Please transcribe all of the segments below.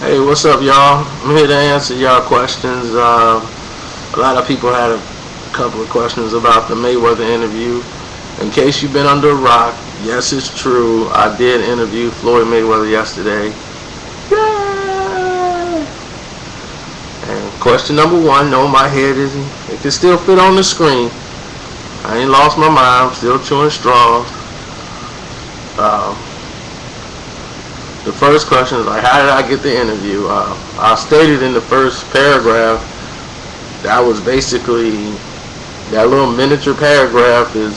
Hey, what's up, y'all? I'm here to answer y'all questions. A lot of people had a couple of questions about the Mayweather interview. In case you've been under a rock, yes, it's true. I did interview Floyd Mayweather yesterday. Yay! And question number one, no, my head isn't. It can still fit on the screen. I ain't lost my mind. I'm still chewing straws. The first question is like, how did I get the interview? I stated in the first paragraph that was basically that little miniature paragraph is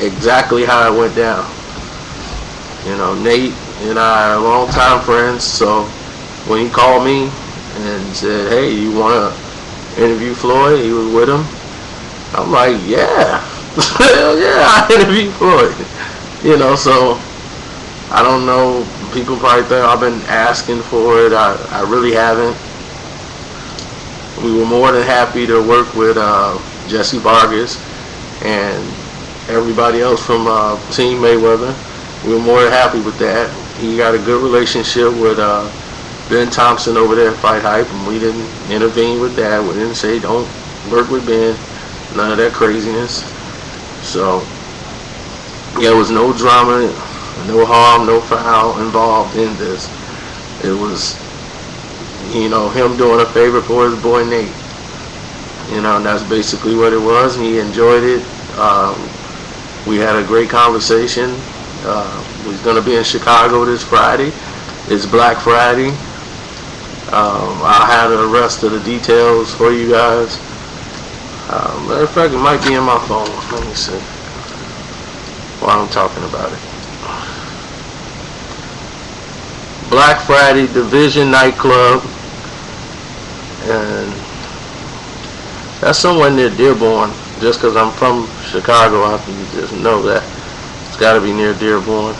exactly how it went down. You know, Nate and I are longtime friends, so when he called me and said, "Hey, you want to interview Floyd?" He was with him. I'm like, "Yeah, hell yeah, I interviewed Floyd." You know, so I don't know. People probably think I've been asking for it. I really haven't. We were more than happy to work with Jesse Vargas and everybody else from Team Mayweather. We were more than happy with that. He got a good relationship with Ben Thompson over there at Fight Hype, and we didn't intervene with that. We didn't say don't work with Ben. None of that craziness. So yeah, there was no drama. No harm, no foul involved in this. It was, you know, him doing a favor for his boy Nate. You know, and that's basically what it was. And he enjoyed it. We had a great conversation. He's going to be in Chicago this Friday. It's Black Friday. I'll have the rest of the details for you guys. Matter of fact, it might be in my phone. Let me see while I'm talking about it. Black Friday Division Nightclub, and that's somewhere near Dearborn. Just because I'm from Chicago, I can just know that it's got to be near Dearborn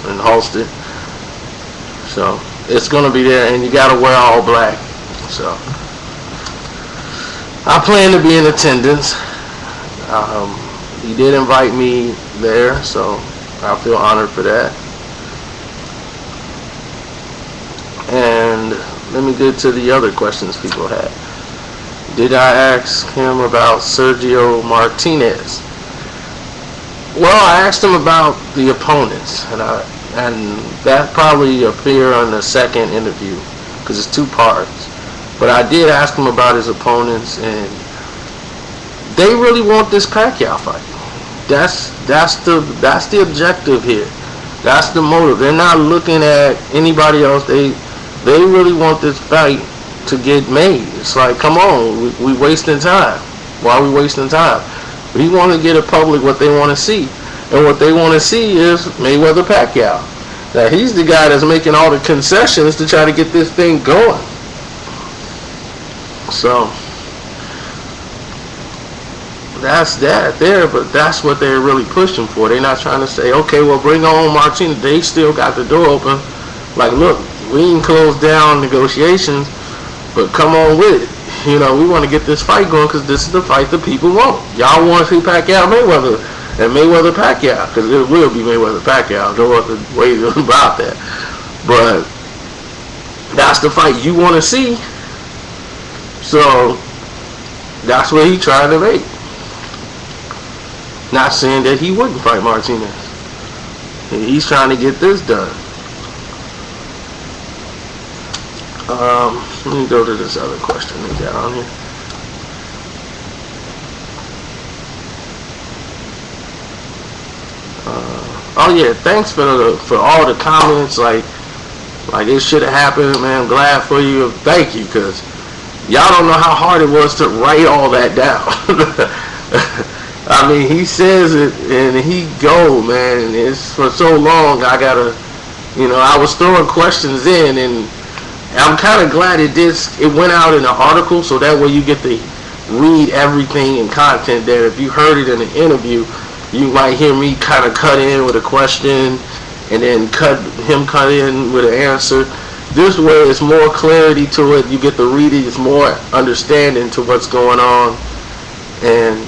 and Halsted. So it's gonna be there, and you got to wear all black. So I plan to be in attendance. He did invite me there, so I feel honored for that. And let me get to the other questions people had. Did I ask him about Sergio Martinez? Well, I asked him about the opponents, and that probably appear on the second interview because it's two parts. But I did ask him about his opponents, and they really want this Pacquiao fight. That's the objective here. That's the motive. They're not looking at anybody else. They really want this fight to get made. It's like, come on, we wasting time. Why are we wasting time? We want to get a public what they want to see. And what they want to see is Mayweather Pacquiao. Now, he's the guy that's making all the concessions to try to get this thing going. So, that's that there, but that's what they're really pushing for. They're not trying to say, okay, well, bring on Martinez. They still got the door open. Like, look, we ain't closed down negotiations, but come on with it. You know, we want to get this fight going because this is the fight that people want. Y'all want to see Pacquiao Mayweather and Mayweather Pacquiao because it will be Mayweather Pacquiao. No other way about that. But that's the fight you want to see. So that's what he tried to make. Not saying that he wouldn't fight Martinez. He's trying to get this done. Let me go to this other question they got on here. Oh yeah, thanks for all the comments. Like it should have happened, man. I'm glad for you. Thank you, cause y'all don't know how hard it was to write all that down. I mean, he says it and he go, man. And it's for so long. I gotta, you know, I was throwing questions in and I'm kind of glad it went out in an article so that way you get to read everything in content there. If you heard it in an interview, you might hear me kind of cut in with a question and then cut in with an answer. This way it's more clarity to it. You get to read it. It's more understanding to what's going on. And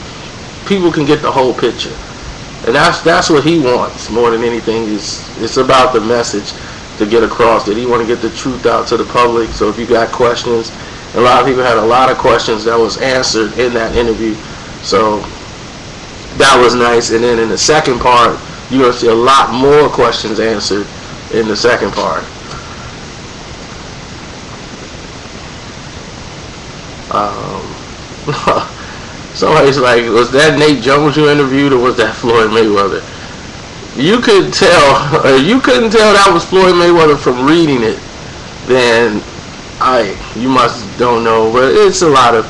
people can get the whole picture. And that's what he wants more than anything. It's about the message. to get across, that he want to get the truth out to the public. So if you got questions, a lot of people had a lot of questions that was answered in that interview. So that was nice. And then in the second part, you're going to see a lot more questions answered in the second part. Somebody's like, was that Nate Jones you interviewed, or was that Floyd Mayweather? You could tell, or you couldn't tell that was Floyd Mayweather from reading it, then you must don't know. But it's a lot of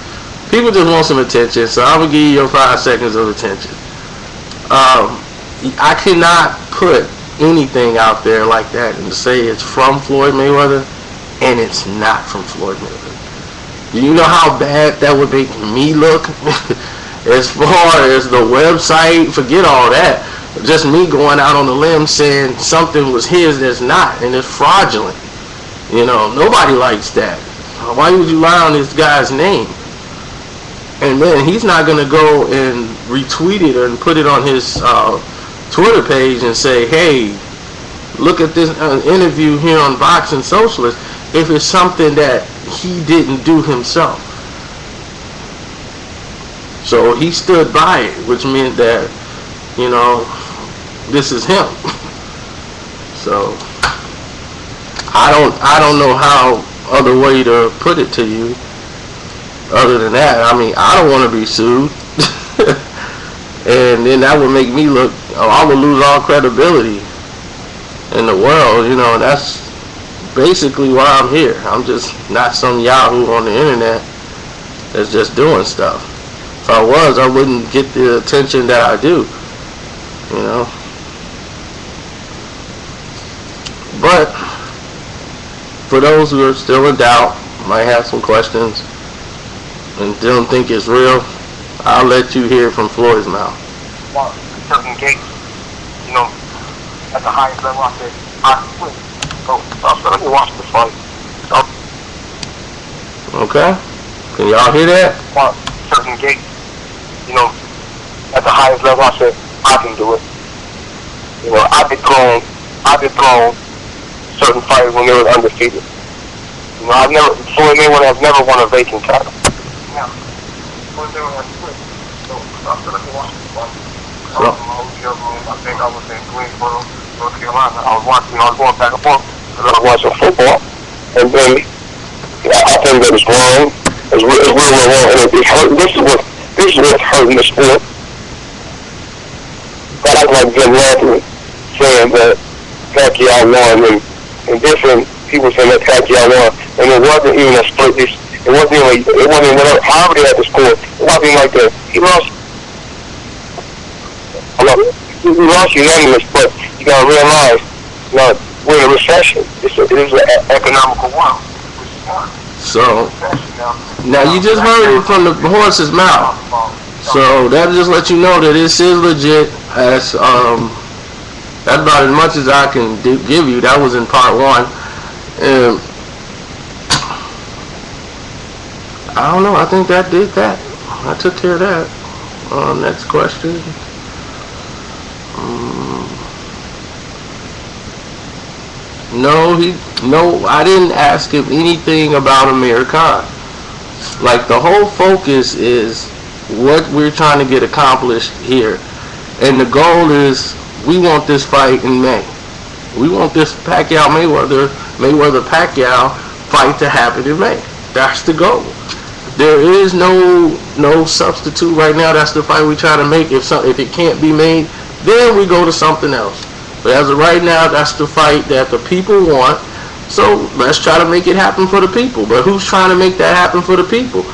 people just want some attention, so I'm gonna give you your 5 seconds of attention. I cannot put anything out there like that and say it's from Floyd Mayweather, and it's not from Floyd Mayweather. Do you know how bad that would make me look? As far as the website, forget all that. Just me going out on the limb saying something was his that's not, and it's fraudulent. You know, nobody likes that. Why would you lie on this guy's name? And then he's not going to go and retweet it and put it on his Twitter page and say, hey, look at this interview here on Boxing Socialist, if it's something that he didn't do himself. So he stood by it, which meant that, you know, this is him. So I don't know how other way to put it to you other than that. I mean, I don't want to be sued. And then that would make me look, I would lose all credibility in the world, you know, and that's basically why I'm here. I'm just not some yahoo on the internet that's just doing stuff. If I was, I wouldn't get the attention that I do, you know. But for those who are still in doubt, might have some questions, and don't think it's real, I'll let you hear from Floyd's mouth. Well, certain gates, you know, at the highest level, I said, I quit. So let me watch the fight. Okay? Can y'all hear that? Well, certain gates, you know, at the highest level, I said, I can do it. You know, I've been thrown certain fighters when they were undefeated. You know, Floyd Mayweather has never won a vacant title. Yeah. Floyd Mayweather has quit. So let me watch the fight. I think I was in Greensboro, North Carolina. I was going back and forth because I was watching football. And then I think that was wrong. It's really wrong. And it hurt. This is what's hurting the sport. Guys like Jim Anthony saying that Pacquiao won, and different people saying that Pacquiao won, and it wasn't even a split. It wasn't even whatever. However they had the score, it wasn't even like that. He lost unanimous, but you gotta realize, you know, we're in a recession. It is an economical world. So now you just heard it from the horse's mouth. So that just let you know that this is legit. That's about as much as I can give you. That was in part 1. And I don't know. I think that did that. I took care of that. Next question. No, I didn't ask him anything about Amir Khan. Like, the whole focus is what we're trying to get accomplished here. And the goal is, we want this fight in May. We want this Mayweather Pacquiao fight to happen in May. That's the goal. There is no substitute right now. That's the fight we try to make. If it can't be made, then we go to something else. But as of right now, that's the fight that the people want. So let's try to make it happen for the people. But who's trying to make that happen for the people?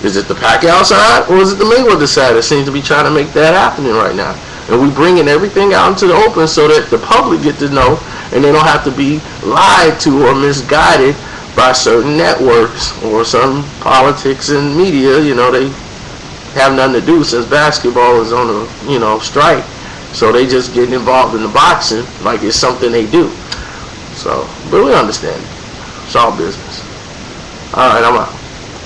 Is it the Pacquiao side, or is it the Mayweather side that seems to be trying to make that happening right now? And we bringing everything out into the open so that the public get to know, and they don't have to be lied to or misguided by certain networks or some politics and media. You know, they have nothing to do since basketball is on a, you know, strike. So they just getting involved in the boxing like it's something they do. So, but we understand it. It's all business. All right, I'm out.